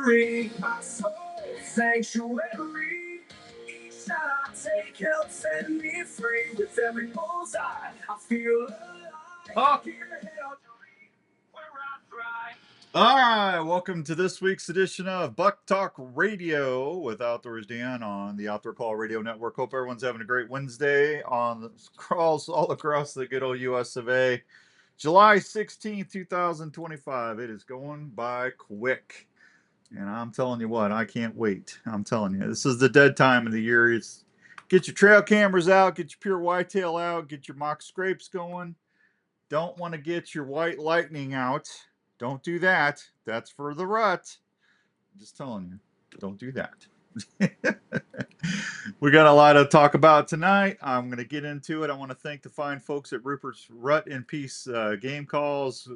victory, my soul sanctuary. Each shot I take helps set me free. With every bullseye, I feel alive. Keep your head on straight, where I thrive. All right, welcome to this week's edition of Buk Talk Radio with Outdoors Dan on the Outdoor Call Radio Network. Hope everyone's having a great Wednesday on the crawls all across the good old US of A. July 16th, 2025. It is going by quick. And I'm telling you what, I can't wait. I'm telling you, this is the dead time of the year. It's get your trail cameras out, get your pure whitetail out, get your mock scrapes going. Don't want to get your white lightning out. Don't do that. That's for the rut. I'm just telling you, don't do that. We got a lot to talk about tonight. I'm going to get into it. I want to thank the fine folks at Rupert's Rut and Peace Game Calls.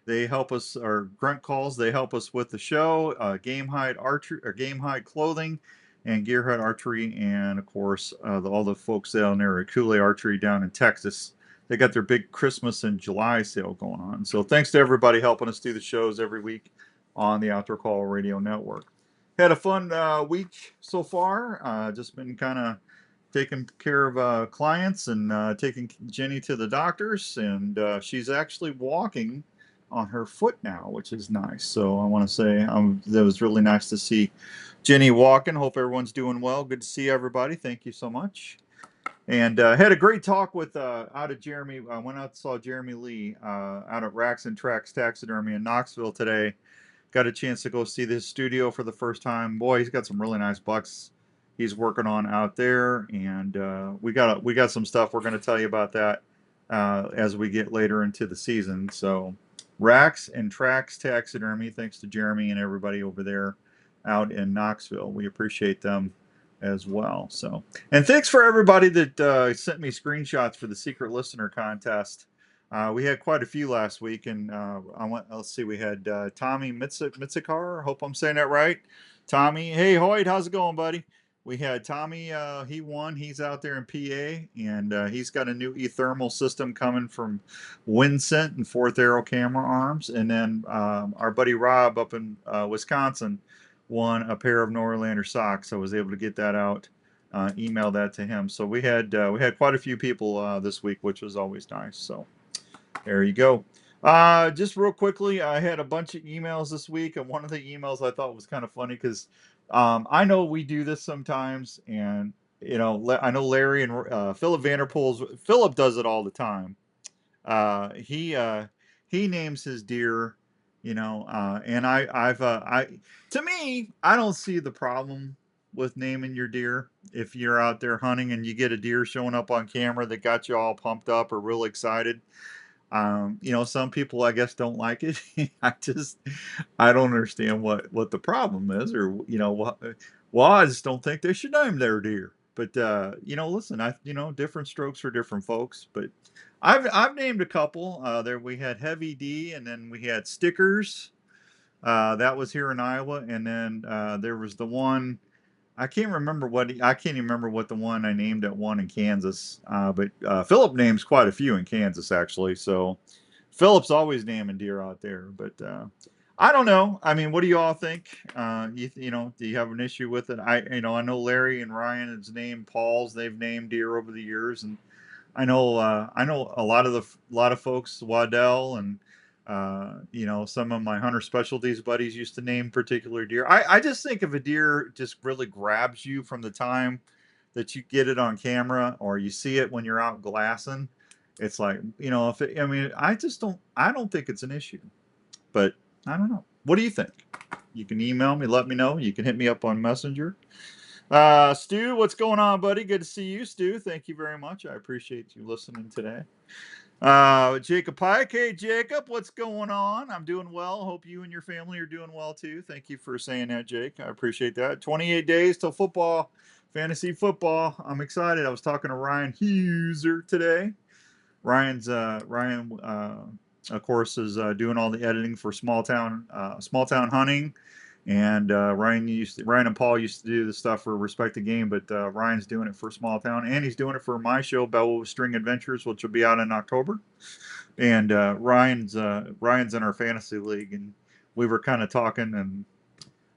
They help us, or grunt calls. They help us with the show. Game Hide Archery, or Game Hide Clothing, and Gear Hut Archery, and of course all the folks down there at Kool-Aid Archery down in Texas. They got their big Christmas and July sale going on. So thanks to everybody helping us do the shows every week on the Outdoor Call Radio Network. Had a fun week so far. Just been kind of taking care of clients and taking Jenny to the doctors. And she's actually walking on her foot now, which is nice. So I want to say that was really nice to see Jenny walking. Hope everyone's doing well. Good to see everybody. Thank you so much. And had a great talk with out of Jeremy. I went out and saw Jeremy Lee out at Racks and Tracks Taxidermy in Knoxville today. Got a chance to go see this studio for the first time. Boy, he's got some really nice bucks he's working on out there, and we got some stuff we're going to tell you about that as we get later into the season. So Racks and Tracks Taxidermy, thanks to Jeremy and everybody over there out in Knoxville. We appreciate them as well. So, and thanks for everybody that sent me screenshots for the secret listener contest. We had quite a few last week, and let's see, we had Tommy Mitzikar. Hope I'm saying that right. Tommy, hey Hoyt, how's it going, buddy? We had Tommy, he won. He's out there in PA, and he's got a new e-thermal system coming from Winsent and Fourth Arrow Camera Arms. And then our buddy Rob up in Wisconsin won a pair of Norlander socks. I was able to get that out, email that to him. So we had quite a few people this week, which was always nice. So there you go. Just real quickly, I had a bunch of emails this week, and one of the emails I thought was kind of funny because I know we do this sometimes, and you know, I know Larry and Philip Vanderpool's. Philip does it all the time. He names his deer. You know, and to me, I don't see the problem with naming your deer. If you're out there hunting and you get a deer showing up on camera that got you all pumped up or real excited, you know, some people I guess don't like it. I don't understand what the problem is, or you know, I just don't think they should name their deer. But you know, listen, different strokes for different folks. But I've named a couple. There we had Heavy D, and then we had Stickers. That was here in Iowa, and then there was the one. I can't even remember what the one I named at one in Kansas. But Philip names quite a few in Kansas actually. So Philip's always naming deer out there. But I don't know. I mean, what do you all think? You know, do you have an issue with it? I know Larry and Ryan has named Paul's. They've named deer over the years, and I know a lot of folks, Waddell and you know, some of my hunter specialties buddies used to name particular deer. I just think if a deer just really grabs you from the time that you get it on camera or you see it when you're out glassing, it's like, you know, I don't think it's an issue, but I don't know. What do you think? You can email me, let me know. You can hit me up on Messenger. Stu, what's going on, buddy? Good to see you, Stu. Thank you very much. I appreciate you listening today. Jacob Pike. Hey, Jacob, what's going on? I'm doing well. Hope you and your family are doing well, too. Thank you for saying that, Jake. I appreciate that. 28 days till football, fantasy football. I'm excited. I was talking to Ryan Huser today. Ryan, of course, is doing all the editing for Small Town Hunting, and Ryan and Paul used to do the stuff for Respect the Game, but Ryan's doing it for Small Town, and he's doing it for my show, Bellwood String Adventures, which will be out in October. And Ryan's in our fantasy league, and we were kind of talking, and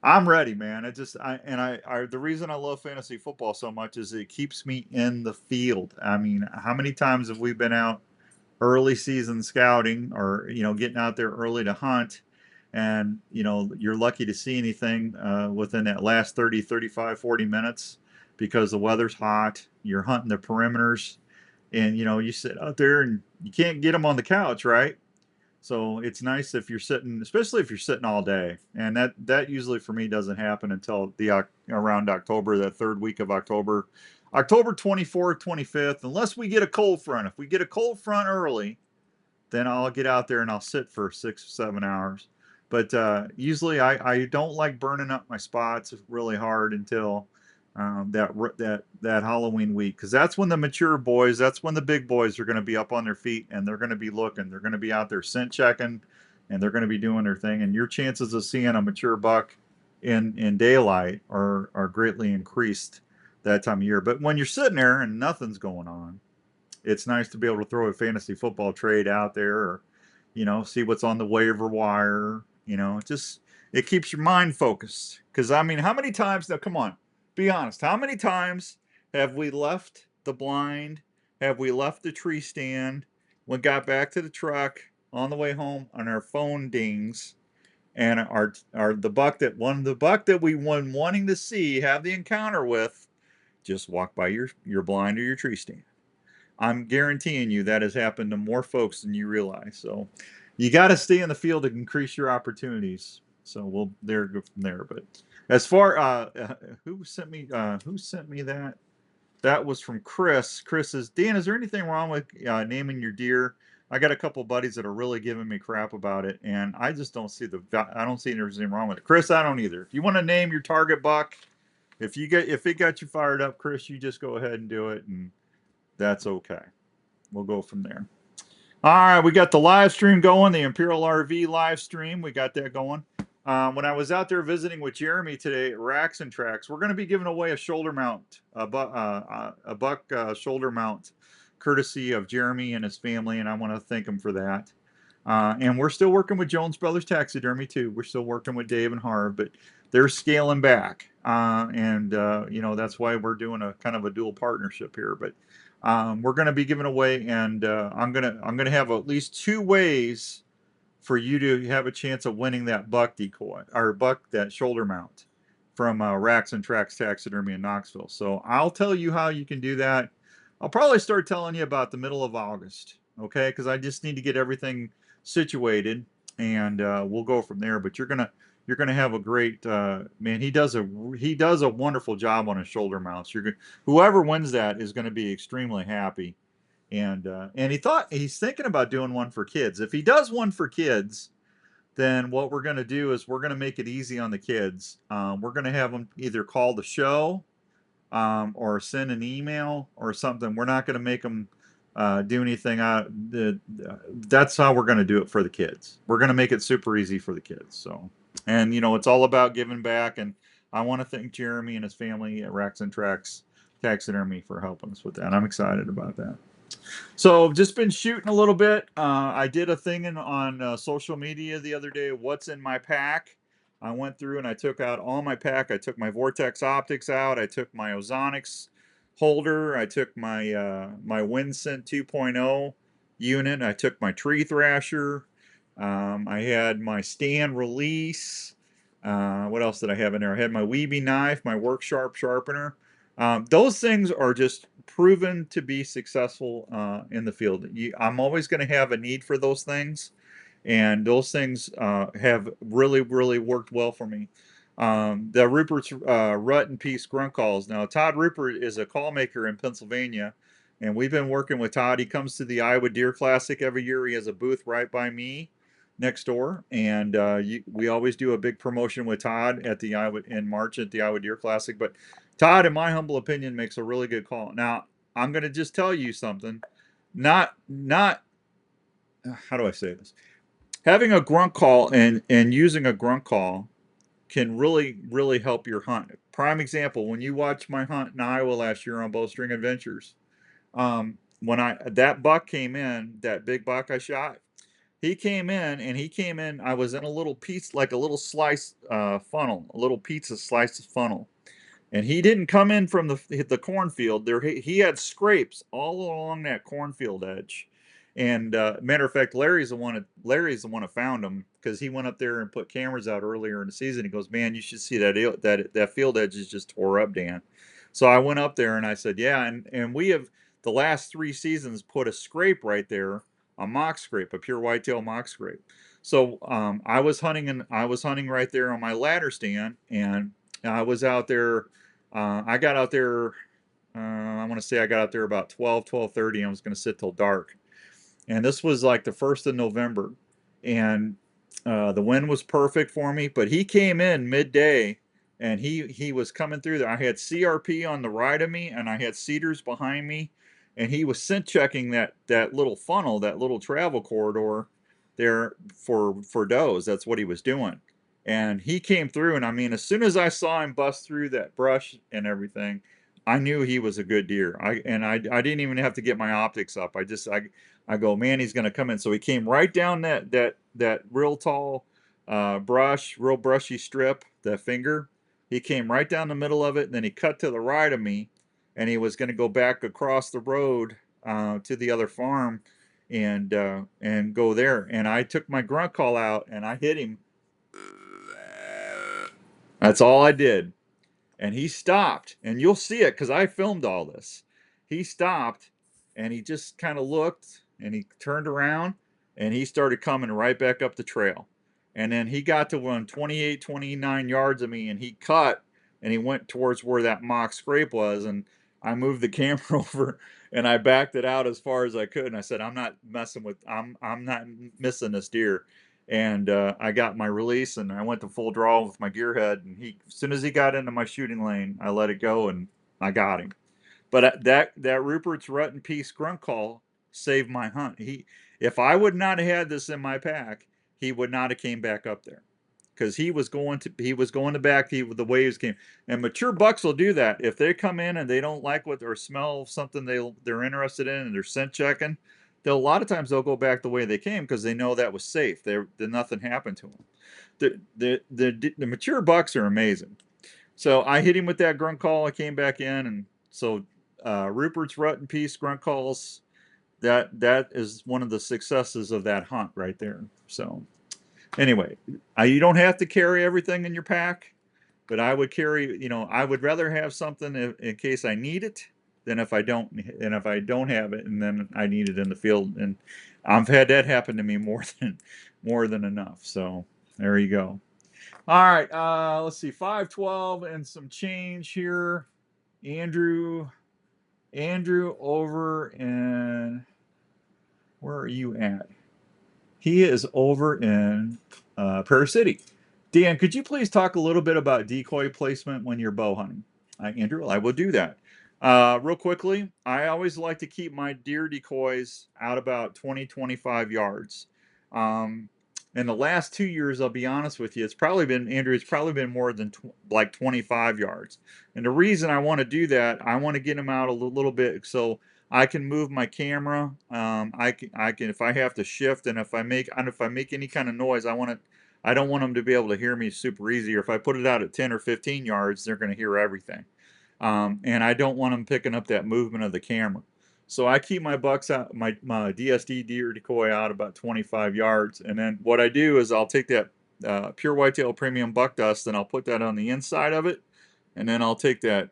I'm ready, man. The reason I love fantasy football so much is it keeps me in the field. I mean, how many times have we been out early season scouting or, getting out there early to hunt, and, you're lucky to see anything within that last 30, 35, 40 minutes because the weather's hot. You're hunting the perimeters, and, you sit out there and you can't get them on the couch, right? So it's nice if you're sitting, especially if you're sitting all day, and that usually for me doesn't happen until around October, that third week of October, October 24th, 25th, unless we get a cold front. If we get a cold front early, then I'll get out there and I'll sit for 6 or 7 hours. But usually I don't like burning up my spots really hard until that Halloween week, because that's when the mature boys, that's when the big boys are going to be up on their feet and they're going to be looking, they're going to be out there scent checking, and they're going to be doing their thing. And your chances of seeing a mature buck in daylight are greatly increased that time of year. But when you're sitting there and nothing's going on, it's nice to be able to throw a fantasy football trade out there, or see what's on the waiver wire. It keeps your mind focused. Because I mean, how many times now? Come on, be honest. How many times have we left the blind? Have we left the tree stand? We got back to the truck on the way home, and our phone dings, and our the buck that we were wanting to see, have the encounter with, just walk by your blind or your tree stand. I'm guaranteeing you that has happened to more folks than you realize. So you got to stay in the field to increase your opportunities. So we'll there go from there. But as far who sent me that? That was from Chris. Chris says, Dan, is there anything wrong with naming your deer? I got a couple buddies that are really giving me crap about it, and I just don't see I don't see anything wrong with it. Chris, I don't either. If you want to name your target buck, if it got you fired up, Chris, you just go ahead and do it, and that's okay. We'll go from there. All right, we got the live stream going, the Imperial RV live stream. We got that going. When I was out there visiting with Jeremy today at Racks and Tracks, we're going to be giving away a shoulder mount, a buck shoulder mount, courtesy of Jeremy and his family, and I want to thank him for that. And we're still working with Jones Brothers Taxidermy too. We're still working with Dave and Harv, but they're scaling back, and that's why we're doing a kind of a dual partnership here. But we're going to be giving away, and I'm gonna have at least 2 ways for you to have a chance of winning that buck decoy, or that shoulder mount from Racks and Tracks Taxidermy in Knoxville. So I'll tell you how you can do that. I'll probably start telling you about the middle of August, okay? Because I just need to get everything situated, and we'll go from there. But you're gonna have a great man. He does a wonderful job on his shoulder mounts. Whoever wins that is going to be extremely happy. And he's thinking about doing one for kids. If he does one for kids, then what we're going to do is we're going to make it easy on the kids. We're going to have them either call the show, or send an email or something. We're not going to make them do anything. That's how we're going to do it for the kids. We're going to make it super easy for the kids. So, and it's all about giving back. And I want to thank Jeremy and his family at Racks and Tracks Taxidermy for helping us with that. I'm excited about that. So just been shooting a little bit. I did a thing on social media the other day. What's in my pack? I went through and I took out all my pack. I took my Vortex optics out. I took my Ozonics holder. I took my my Winsent 2.0 unit. I took my tree thrasher. I had my stand release. What else did I have in there? I had my Weeby knife, my Work Sharp sharpener. Those things are just proven to be successful in the field. I'm always going to have a need for those things, and those things have really, really worked well for me. The Rupert's Rut and Peace grunt calls. Now, Todd Rupert is a call maker in Pennsylvania, and we've been working with Todd. He comes to the Iowa Deer Classic every year. He has a booth right by me next door, and we always do a big promotion with Todd in March at the Iowa Deer Classic. But Todd, in my humble opinion, makes a really good call. Now, I'm going to just tell you something. Not how do I say this? Having a grunt call and using a grunt call can really, really help your hunt. Prime example, when you watched my hunt in Iowa last year on Bowstring Adventures, when that buck came in, that big buck I shot, He came in, and he came in. I was in a little piece, like a little slice funnel, a little pizza slice funnel, and he didn't come in from the cornfield. There, he had scrapes all along that cornfield edge. And matter of fact, Larry's the one that found him because he went up there and put cameras out earlier in the season. He goes, "Man, you should see that field edge is just tore up, Dan." So I went up there and I said, "Yeah," and we have the last 3 seasons put a scrape right there, a mock scrape, a pure whitetail mock scrape. So I was hunting right there on my ladder stand, and I was out there. I got out there. I want to say I got out there about 12:30. I was going to sit till dark, and this was like the 1st of November, and the wind was perfect for me. But he came in midday, and he was coming through there. I had CRP on the right of me, and I had cedars behind me, and he was scent checking that little funnel, that little travel corridor there for does. That's what he was doing. And he came through, and I mean, as soon as I saw him bust through that brush and everything, I knew he was a good deer. I didn't even have to get my optics up. I go, man, he's gonna come in. So he came right down that real tall brush, real brushy strip, that finger. He came right down the middle of it, and then he cut to the right of me, and he was gonna go back across the road to the other farm and go there. And I took my grunt call out and I hit him. That's all I did. And he stopped, and you'll see it because I filmed all this. He stopped, and he just kind of looked, and he turned around, and he started coming right back up the trail. And then he got to 28, 29 yards of me, and he cut, and he went towards where that mock scrape was, and I moved the camera over, and I backed it out as far as I could, and I said, I'm not missing this deer. And I got my release, and I went to full draw with my gear head. And as soon as he got into my shooting lane, I let it go, and I got him. But that Rupert's Rut and Peace grunt call saved my hunt. If I would not have had this in my pack, he would not have came back up there, because he was going to back the waves came. And mature bucks will do that if they come in and they don't like what or smell something they're interested in, and they're scent checking. A lot of times they'll go back the way they came because they know that was safe. Nothing happened to them. The mature bucks are amazing. So I hit him with that grunt call. I came back in, and so Rupert's Rut and Peace grunt calls. That is one of the successes of that hunt right there. So anyway, you don't have to carry everything in your pack, but I would carry. I would rather have something in case I need it than if I don't. And if I don't have it, and then I need it in the field, and I've had that happen to me more than enough. So there you go. All right, let's see, 512 and some change here. Andrew over in, where are you at? He is over in Prairie City. Dan, could you please talk a little bit about decoy placement when you're bow hunting? Andrew, I will do that. Real quickly, I always like to keep my deer decoys out about 20-25 yards. In the last 2 years, I'll be honest with you, it's probably been more than like 25 yards. And the reason I want to do that, I want to get them out a little bit so I can move my camera. I can if I have to shift, and if I make any kind of noise, I don't want them to be able to hear me super easy. Or if I put it out at 10 or 15 yards, they're going to hear everything. And I don't want them picking up that movement of the camera. So I keep my bucks out, my DSD deer decoy out about 25 yards. And then what I do is I'll take that pure whitetail premium buck dust, and I'll put that on the inside of it. And then I'll take that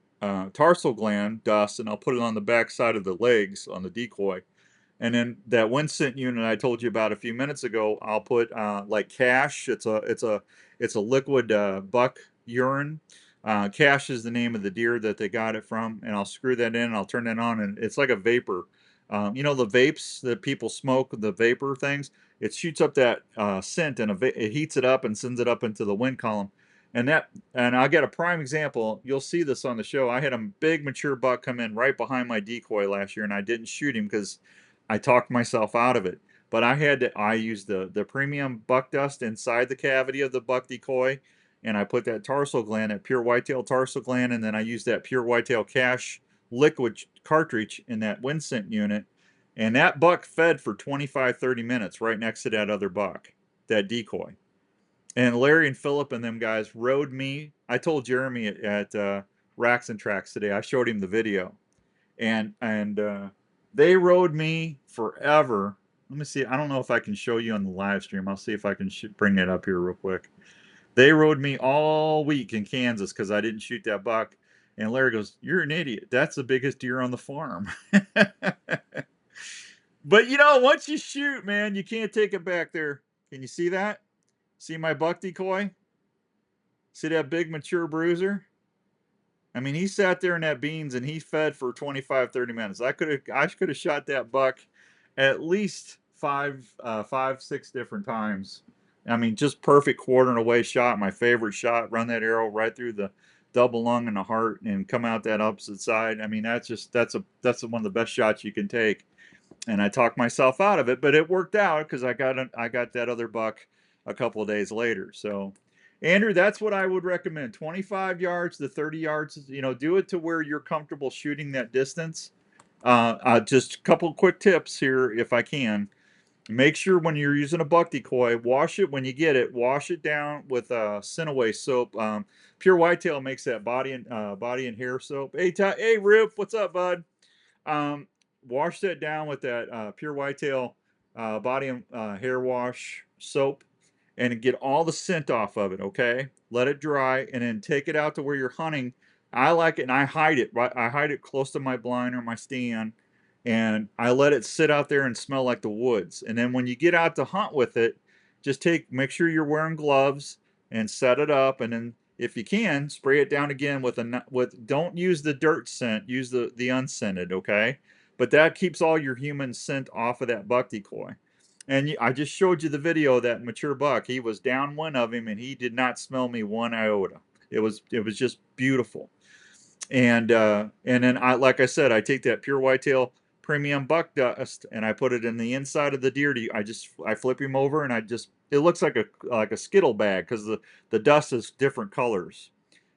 tarsal gland dust, and I'll put it on the back side of the legs on the decoy. And then that wind scent unit I told you about a few minutes ago, I'll put like Cash. It's a liquid buck urine. Cash is the name of the deer that they got it from, and I'll screw that in, and I'll turn that on, and it's like a vapor. The vapes that people smoke, the vapor things. It shoots up that scent, and it heats it up and sends it up into the wind column. And I'll get a prime example. You'll see this on the show. I had a big mature buck come in right behind my decoy last year, and I didn't shoot him because I talked myself out of it. But I used the premium buck dust inside the cavity of the buck decoy, and I put that tarsal gland, that pure whitetail tarsal gland, and then I used that pure whitetail Cash liquid cartridge in that wind scent unit, And that buck fed for 25, 30 minutes right next to that other buck, that decoy. And Larry and Philip and them guys rode me. I told Jeremy at Racks and Tracks today, I showed him the video. And they rode me forever. Let me see. I don't know if I can show you on the live stream. I'll see if I can bring that up here real quick. They rode me all week in Kansas because I didn't shoot that buck. And Larry goes, "You're an idiot. That's the biggest deer on the farm." But once you shoot, man, you can't take it back there. Can you see that? See my buck decoy? See that big mature bruiser? I mean, he sat there in that beans and he fed for 25, 30 minutes. I could have shot that buck at least five, 6 different times. I mean, just perfect quartering away shot. My favorite shot. Run that arrow right through the double lung and the heart and come out that opposite side. I mean, that's one of the best shots you can take. And I talked myself out of it, but it worked out because I got that other buck a couple of days later. So, Andrew, that's what I would recommend. 25 yards to 30 yards. Do it to where you're comfortable shooting that distance. Just a couple quick tips here, if I can. Make sure when you're using a buck decoy, wash it when you get it. Wash it down with Cinaway soap. Pure Whitetail makes that body and hair soap. Hey, Rip, what's up, bud? Wash that down with that Pure Whitetail body and hair wash soap and get all the scent off of it, okay? Let it dry and then take it out to where you're hunting. I like it and I hide it, right? I hide it close to my blind or my stand and I let it sit out there and smell like the woods. And then when you get out to hunt with it, just make sure you're wearing gloves and set it up and then if you can, spray it down again don't use the dirt scent, use the unscented, okay? But that keeps all your human scent off of that buck decoy. And I just showed you the video of that mature buck. He was downwind of him, and he did not smell me one iota. It was just beautiful. And then like I said, I take that Pure Whitetail Premium Buck Dust and I put it in the inside of the deer. I flip him over and it looks like a Skittle bag because the dust is different colors.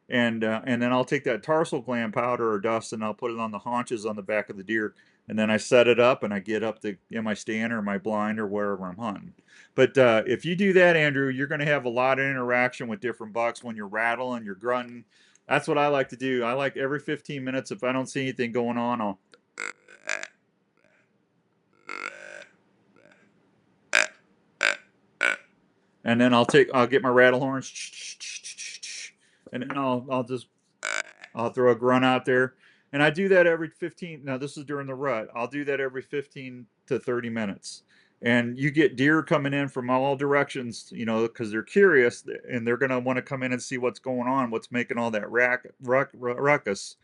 And then I'll take that tarsal gland powder or dust and I'll put it on the haunches on the back of the deer. And then I set it up and I get up in my stand or my blind or wherever I'm hunting. But if you do that, Andrew, you're going to have a lot of interaction with different bucks when you're rattling, you're grunting. That's what I like to do. I like every 15 minutes, if I don't see anything going on, I'll and then I'll get my rattle horns and then I'll throw a grunt out there. And I do that every 15. Now, this is during the rut. I'll do that every 15 to 30 minutes. And you get deer coming in from all directions, because they're curious and they're going to want to come in and see what's going on, what's making all that ruckus.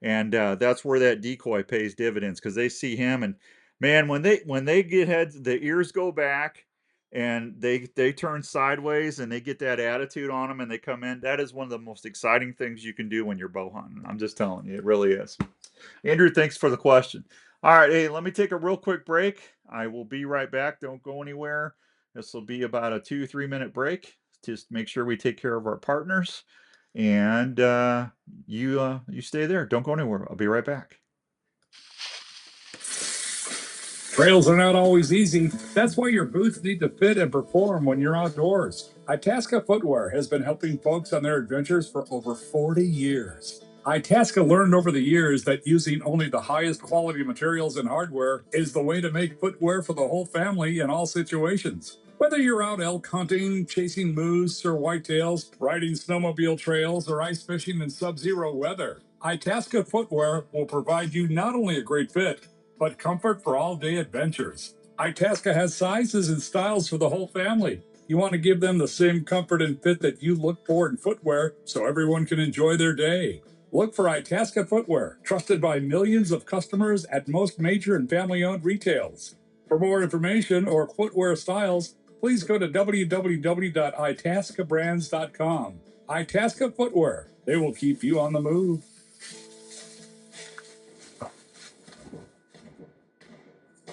And that's where that decoy pays dividends because they see him. And man, when they get heads, the ears go back and they turn sideways and they get that attitude on them and they come in. That is one of the most exciting things you can do when you're bow hunting. I'm just telling you, it really is. Andrew, thanks for the question. All right, hey, let me take a real quick break. I will be right back. Don't go anywhere. This will be about a 2-3 minute break. Just make sure we take care of our partners. And you stay there. Don't go anywhere. I'll be right back. Trails are not always easy. That's why your boots need to fit and perform when you're outdoors. Itasca Footwear has been helping folks on their adventures for over 40 years. Itasca learned over the years that using only the highest quality materials and hardware is the way to make footwear for the whole family in all situations. Whether you're out elk hunting, chasing moose or whitetails, riding snowmobile trails, or ice fishing in sub-zero weather, Itasca Footwear will provide you not only a great fit, but comfort for all-day adventures. Itasca has sizes and styles for the whole family. You want to give them the same comfort and fit that you look for in footwear so everyone can enjoy their day. Look for Itasca Footwear, trusted by millions of customers at most major and family-owned retails. For more information or footwear styles, please go to www.itascabrands.com. Itasca Footwear. They will keep you on the move.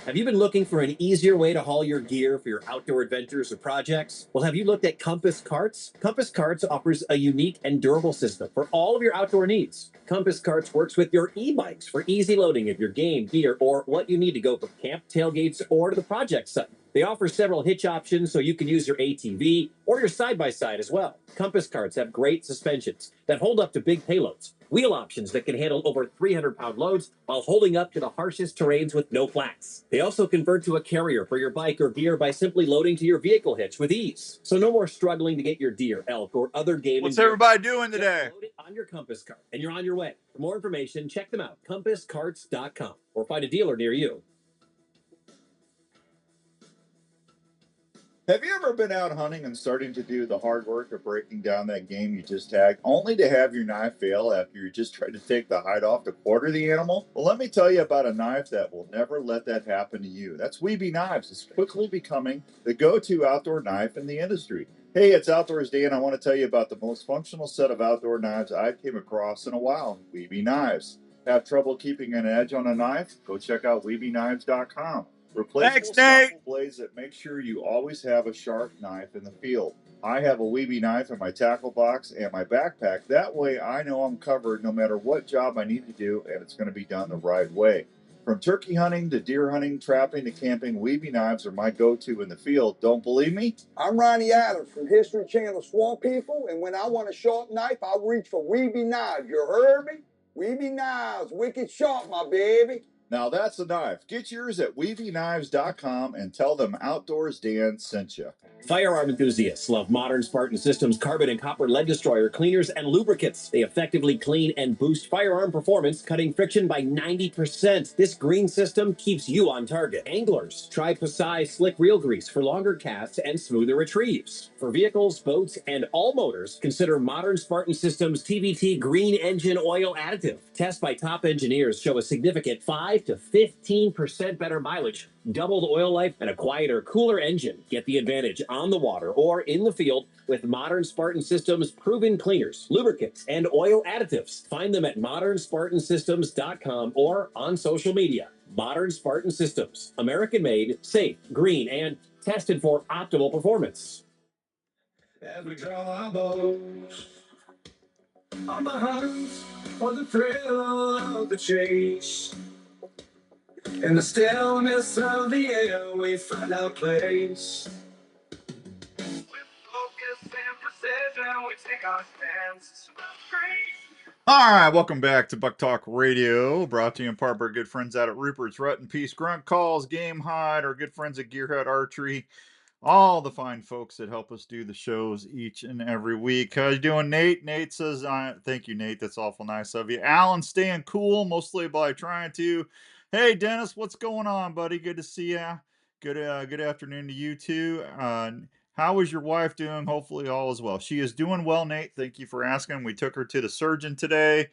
Have you been looking for an easier way to haul your gear for your outdoor adventures or projects? Well, have you looked at Compass Carts? Compass Carts offers a unique and durable system for all of your outdoor needs. Compass Carts works with your e-bikes for easy loading of your game, gear, or what you need to go from camp, tailgates, or to the project site. They offer several hitch options so you can use your ATV or your side-by-side as well. Compass Carts have great suspensions that hold up to big payloads, wheel options that can handle over 300-pound loads while holding up to the harshest terrains with no flats. They also convert to a carrier for your bike or gear by simply loading to your vehicle hitch with ease. So no more struggling to get your deer, elk, or other game. What's everybody doing today? Just load it on your Compass Cart and you're on your way. For more information, check them out, compasscarts.com, or find a dealer near you. Have you ever been out hunting and starting to do the hard work of breaking down that game you just tagged, only to have your knife fail after you just tried to take the hide off to quarter the animal? Well, let me tell you about a knife that will never let that happen to you. That's Weeby Knives. It's quickly becoming the go-to outdoor knife in the industry. Hey, it's Outdoors Day, and I want to tell you about the most functional set of outdoor knives I've came across in a while, Weeby Knives. Have trouble keeping an edge on a knife? Go check out WeebyKnives.com. Replaceable steel blades that make sure you always have a sharp knife in the field. I have a Weeby knife in my tackle box and my backpack. That way I know I'm covered no matter what job I need to do, and it's going to be done the right way. From turkey hunting to deer hunting, trapping to camping, Weeby knives are my go-to in the field. Don't believe me? I'm Ronnie Adams from History Channel Swamp People, and when I want a sharp knife, I reach for Weeby knives. You heard me? Weeby knives, wicked sharp, my baby. Now that's a knife. Get yours at WeebyKnives.com and tell them Outdoors Dan sent you. Firearm enthusiasts love modern Spartan Systems carbon and copper lead destroyer cleaners and lubricants. They effectively clean and boost firearm performance, cutting friction by 90%. This green system keeps you on target. Anglers, try Pasai Slick Reel Grease for longer casts and smoother retrieves. For vehicles, boats, and all motors, consider modern Spartan Systems TVT Green Engine Oil Additive. Tests by top engineers show a significant 5 to 15% better mileage, doubled oil life, and a quieter, cooler engine. Get the advantage on the water or in the field with modern Spartan Systems proven cleaners, lubricants, and oil additives. Find them at modernspartansystems.com or on social media. Modern Spartan Systems, American-made, safe, green, and tested for optimal performance. As we draw our bows on the hunt for the thrill of the chase. In the stillness of the air, we find our place. With focus and precision, we take our stance. All right, welcome back to Buk Talk Radio, brought to you in part by our good friends out at Rupert's Rut and Peace Grunt Calls, Game Hide, our good friends at Gearhead Archery, all the fine folks that help us do the shows each and every week. How you doing, Nate? Nate says, thank you, Nate. That's awful nice of you. Alan staying cool, mostly by trying to. Hey, Dennis, what's going on, buddy? Good to see ya. Good afternoon to you too. How is your wife doing? Hopefully all is well. She is doing well, Nate. Thank you for asking. We took her to the surgeon today,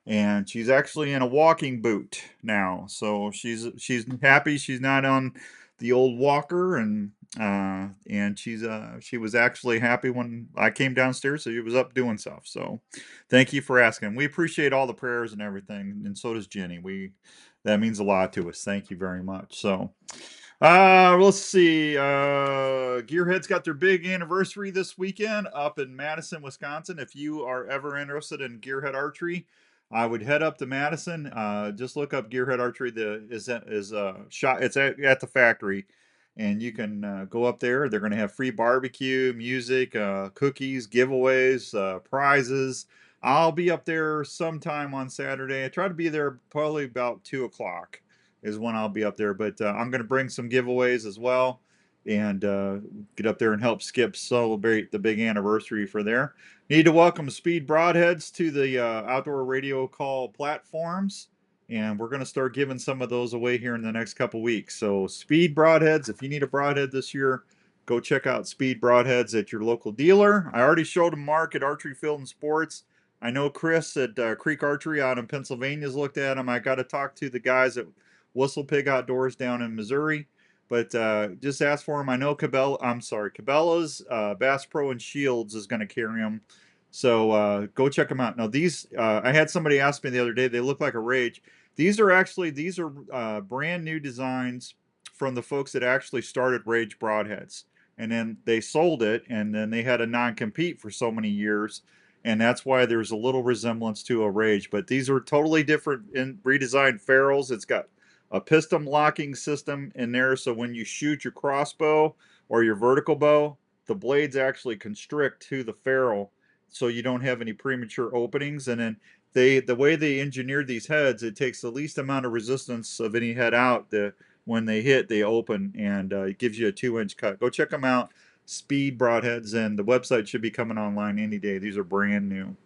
and she's actually in a walking boot now. So she's happy she's not on the old walker, and she was actually happy when I came downstairs, so she was up doing stuff. So thank you for asking. We appreciate all the prayers and everything, and so does Jenny. That means a lot to us. Thank you very much. So let's see. Gearhead's got their big anniversary this weekend up in Madison, Wisconsin. If you are ever interested in Gearhead Archery, I would head up to Madison. Just look up Gearhead Archery. It's at the factory, and you can go up there. They're going to have free barbecue, music, cookies, giveaways, prizes. I'll be up there sometime on Saturday. I try to be there probably about 2:00 is when I'll be up there, but I'm going to bring some giveaways as well, and get up there and help Skip celebrate the big anniversary for there. Need to welcome Speed Broadheads to the outdoor radio call platforms, and we're going to start giving some of those away here in the next couple weeks. So Speed Broadheads, if you need a broadhead this year, go check out Speed Broadheads at your local dealer. I already showed them Mark at Archery Field and Sports. I know Chris at Creek Archery out in Pennsylvania has looked at them. I got to talk to the guys at Whistle Pig Outdoors down in Missouri, but just ask for them. I know Cabela's Bass Pro and Shields is going to carry them, so go check them out. Now these, I had somebody ask me the other day, they look like a Rage. These are brand new designs from the folks that actually started Rage Broadheads. And then they sold it, and then they had a non-compete for so many years. And that's why there's a little resemblance to a Rage. But these are totally different in redesigned ferrules. It's got a piston locking system in there. So when you shoot your crossbow or your vertical bow, the blades actually constrict to the ferrule so you don't have any premature openings. And then the way they engineered these heads, it takes the least amount of resistance of any head out. When they hit, they open, and it gives you a 2-inch cut. Go check them out, Speed Broadheads, and the website should be coming online any day. These are brand new.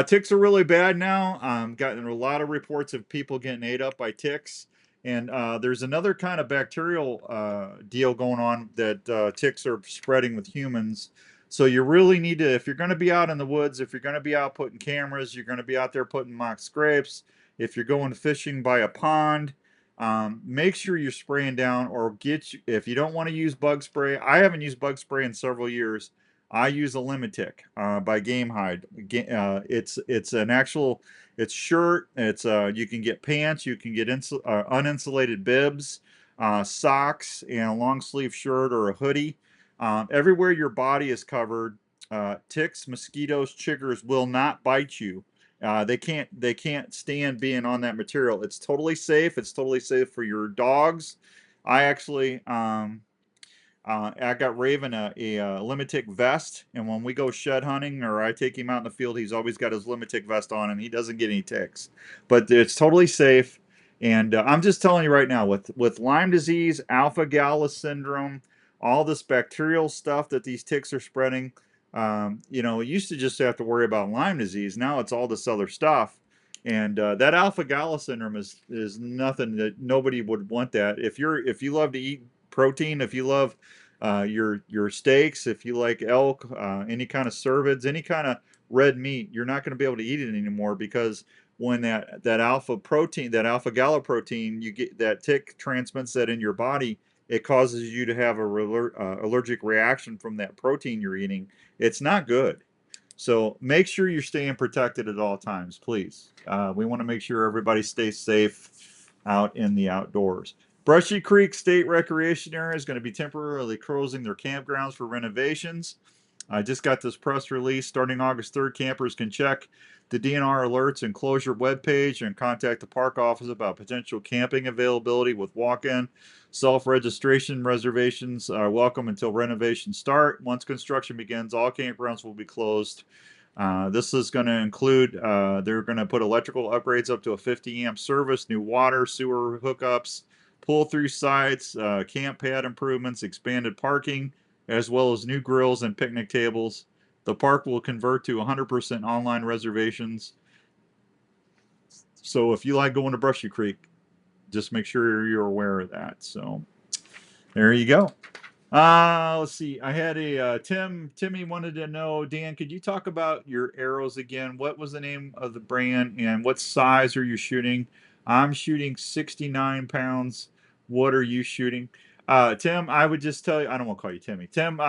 Ticks are really bad now. Gotten a lot of reports of people getting ate up by ticks. And there's another kind of bacterial deal going on that ticks are spreading with humans. So you really need to, if you're going to be out in the woods, if you're going to be out putting cameras, you're going to be out there putting mock scrapes, if you're going fishing by a pond, make sure you're spraying down, or if you don't want to use bug spray. I haven't used bug spray in several years. I use a Limitic by Game Hide. It's an actual, it's shirt. It's you can get pants, you can get uninsulated bibs, socks, and a long sleeve shirt or a hoodie. Everywhere your body is covered, ticks, mosquitoes, chiggers will not bite you. They can't stand being on that material. It's totally safe. It's totally safe for your dogs. I actually I got Raven a Limitic vest, and when we go shed hunting or I take him out in the field, he's always got his Limitic vest on, and he doesn't get any ticks. But it's totally safe. And I'm just telling you right now, with Lyme disease, alpha-Gallus syndrome, all this bacterial stuff that these ticks are spreading, you used to just have to worry about Lyme disease. Now it's all this other stuff. And that alpha-Gallus syndrome is nothing that nobody would want that. If you love to eat protein, if you love your steaks, if you like elk, any kind of cervids, any kind of red meat, you're not going to be able to eat it anymore, because when that alpha protein, that alpha-Gallo protein, you get that tick transmits that in your body, it causes you to have a allergic reaction from that protein you're eating. It's not good. So make sure you're staying protected at all times, please. We want to make sure everybody stays safe out in the outdoors. Brushy Creek State Recreation Area is going to be temporarily closing their campgrounds for renovations. I just got this press release. Starting August 3rd, campers can check the DNR alerts and closure webpage and contact the park office about potential camping availability with walk-in. Self-registration reservations are welcome until renovations start. Once construction begins, all campgrounds will be closed. This is going to include, they're going to put electrical upgrades up to a 50 amp service, new water, sewer hookups, pull-through sites, camp pad improvements, expanded parking, as well as new grills and picnic tables. The park will convert to 100% online reservations. So if you like going to Brushy Creek, just make sure you're aware of that. So there you go. Let's see. I had Timmy wanted to know, Dan, could you talk about your arrows again? What was the name of the brand and what size are you shooting? I'm shooting 69 pounds. What are you shooting? Tim, I would just tell you, I don't want to call you Timmy. Tim,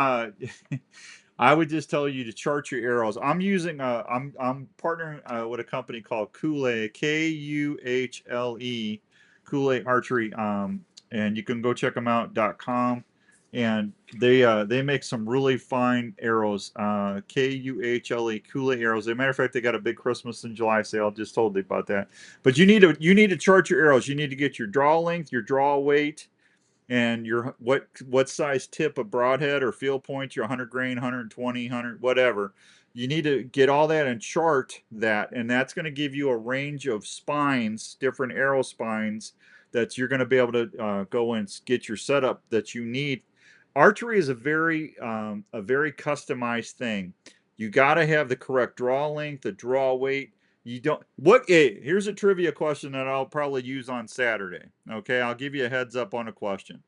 I would just tell you to chart your arrows. I'm using I'm partnering with a company called Kuhle, Kuhle, Kuhle Archery. And you can go check them out .com. And they make some really fine arrows. Kuhle, Kuhle arrows. As a matter of fact, they got a big Christmas in July sale. Just told you about that. But you need to chart your arrows. You need to get your draw length, your draw weight, and your what size tip of broadhead or field point, your 100 grain, 120, 100, whatever. You need to get all that and chart that, and that's going to give you a range of spines, different arrow spines, that you're going to be able to go and get your setup that you need. Archery is a very customized thing. You got to have the correct draw length, the draw weight. You don't here's a trivia question that I'll probably use on Saturday. Okay, I'll give you a heads up on a question.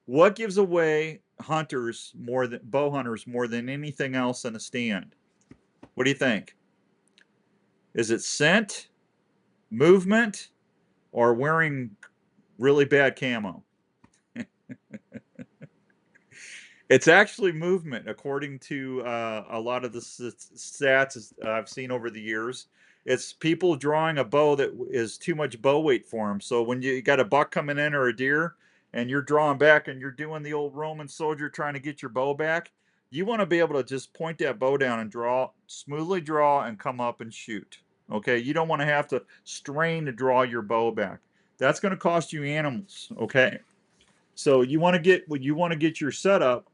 What gives away bow hunters more than anything else in a stand? What do you think? Is it scent, movement, or wearing really bad camo? It's actually movement, according to a lot of the stats I've seen over the years. It's people drawing a bow that is too much bow weight for them. So when you got a buck coming in or a deer, and you're drawing back and you're doing the old Roman soldier trying to get your bow back, you want to be able to just point that bow down and smoothly draw and come up and shoot. Okay, you don't want to have to strain to draw your bow back. That's going to cost you animals. Okay, so you want to get your setup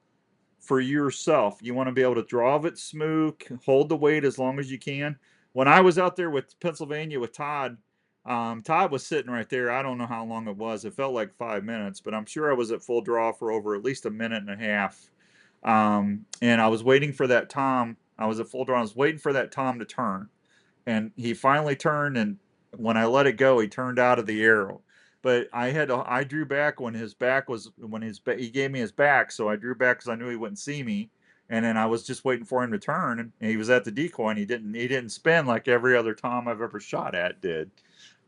for yourself. You want to be able to draw it smooth, hold the weight as long as you can. When I was out there with Pennsylvania with Todd, Todd was sitting right there. I don't know how long it was. It felt like 5 minutes, but I'm sure I was at full draw for over at least a minute and a half. And I was waiting for that tom. I was at full draw. I was waiting for that tom to turn, and he finally turned. And when I let it go, he turned out of the arrow. But I drew back when he gave me his back, so I drew back because I knew he wouldn't see me, and then I was just waiting for him to turn, and he was at the decoy, and he didn't spin like every other tom I've ever shot at did.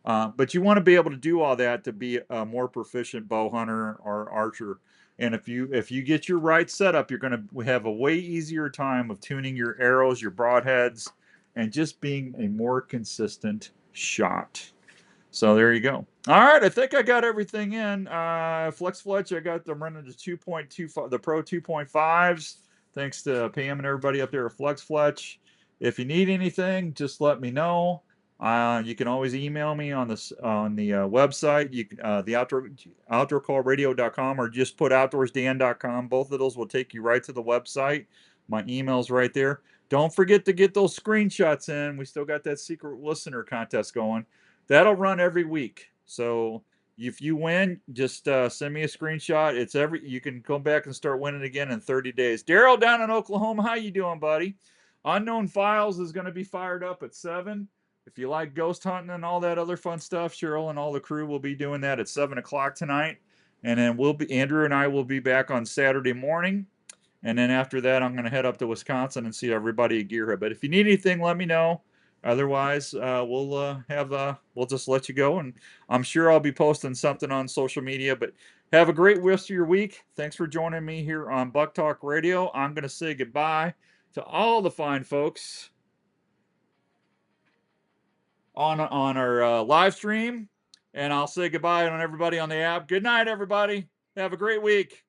But you want to be able to do all that to be a more proficient bow hunter or archer. And if you get your right setup, you're going to have a way easier time of tuning your arrows, your broadheads, and just being a more consistent shot. So there you go. All right, I think I got everything in. Flex Fletch, I got them running to 2.25, the Pro 2.5s. Thanks to Pam and everybody up there at Flex Fletch. If you need anything, just let me know. You can always email me on the website. You the outdoorcallradio.com, or just put outdoorsdan.com. Both of those will take you right to the website. My email's right there. Don't forget to get those screenshots in. We still got that secret listener contest going. That'll run every week. So if you win, just send me a screenshot. You can come back and start winning again in 30 days. Daryl down in Oklahoma, how you doing, buddy? Unknown Files is going to be fired up at 7. If you like ghost hunting and all that other fun stuff, Cheryl and all the crew will be doing that at 7 o'clock tonight. And then Andrew and I will be back on Saturday morning. And then after that, I'm going to head up to Wisconsin and see everybody at Gearhead. But if you need anything, let me know. Otherwise, we'll just let you go, and I'm sure I'll be posting something on social media. But have a great rest of your week. Thanks for joining me here on Buk Talk Radio. I'm going to say goodbye to all the fine folks on our live stream, and I'll say goodbye on everybody on the app. Good night, everybody. Have a great week.